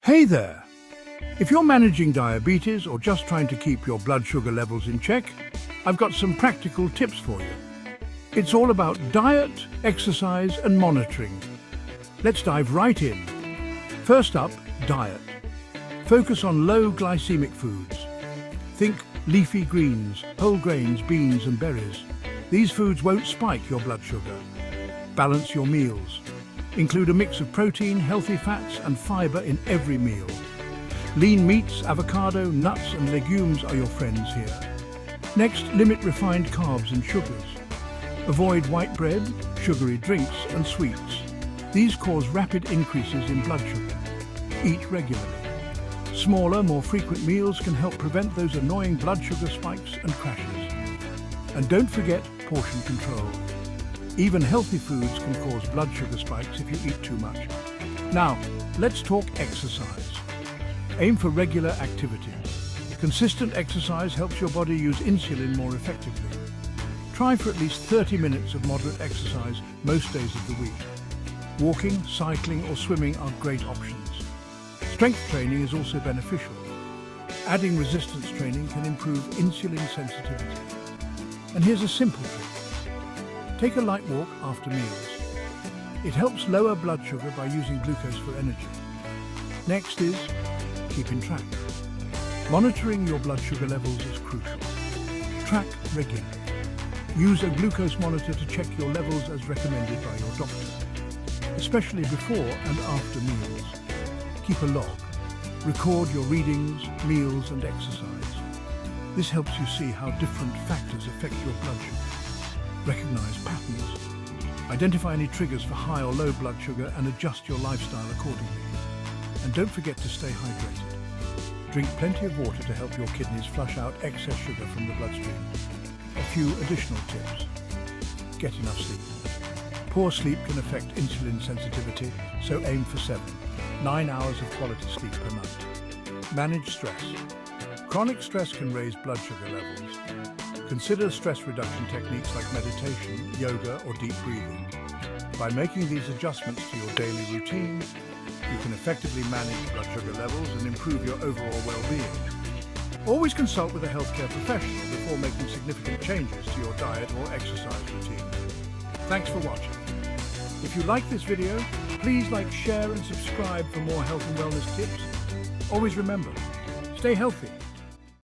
Hey there! If you're managing diabetes or just trying to keep your blood sugar levels in check, I've got some practical tips for you. It's all about diet, exercise and monitoring. Let's dive right in. First up, diet. Focus on low glycemic foods. Think leafy greens, whole grains, beans and berries. These foods won't spike your blood sugar. Balance your meals. Include a mix of protein, healthy fats and fiber in every meal. Lean meats, avocado, nuts and legumes are your friends here. Next, limit refined carbs and sugars. Avoid white bread, sugary drinks and sweets. These cause rapid increases in blood sugar. Eat regularly. Smaller, more frequent meals can help prevent those annoying blood sugar spikes and crashes. And don't forget portion control. Even healthy foods can cause blood sugar spikes if you eat too much. Now, let's talk exercise. Aim for regular activity. Consistent exercise helps your body use insulin more effectively. Try for at least 30 minutes of moderate exercise most days of the week. Walking, cycling or swimming are great options. Strength training is also beneficial. Adding resistance training can improve insulin sensitivity. And here's a simple trick. Take a light walk after meals. It helps lower blood sugar by using glucose for energy. Next is keeping track. Monitoring your blood sugar levels is crucial. Track regularly. Use a glucose monitor to check your levels as recommended by your doctor, especially before and after meals. Keep a log. Record your readings, meals and exercise. This helps you see how different factors affect your blood sugar. Recognize patterns. Identify any triggers for high or low blood sugar and adjust your lifestyle accordingly. And don't forget to stay hydrated. Drink plenty of water to help your kidneys flush out excess sugar from the bloodstream. A few additional tips. Get enough sleep. Poor sleep can affect insulin sensitivity, so aim for 9 hours of quality sleep per night. Manage stress. Chronic stress can raise blood sugar levels. Consider stress reduction techniques like meditation, yoga, or deep breathing. By making these adjustments to your daily routine, you can effectively manage blood sugar levels and improve your overall well-being. Always consult with a healthcare professional before making significant changes to your diet or exercise routine. Thanks for watching. If you like this video, please like, share, and subscribe for more health and wellness tips. Always remember, stay healthy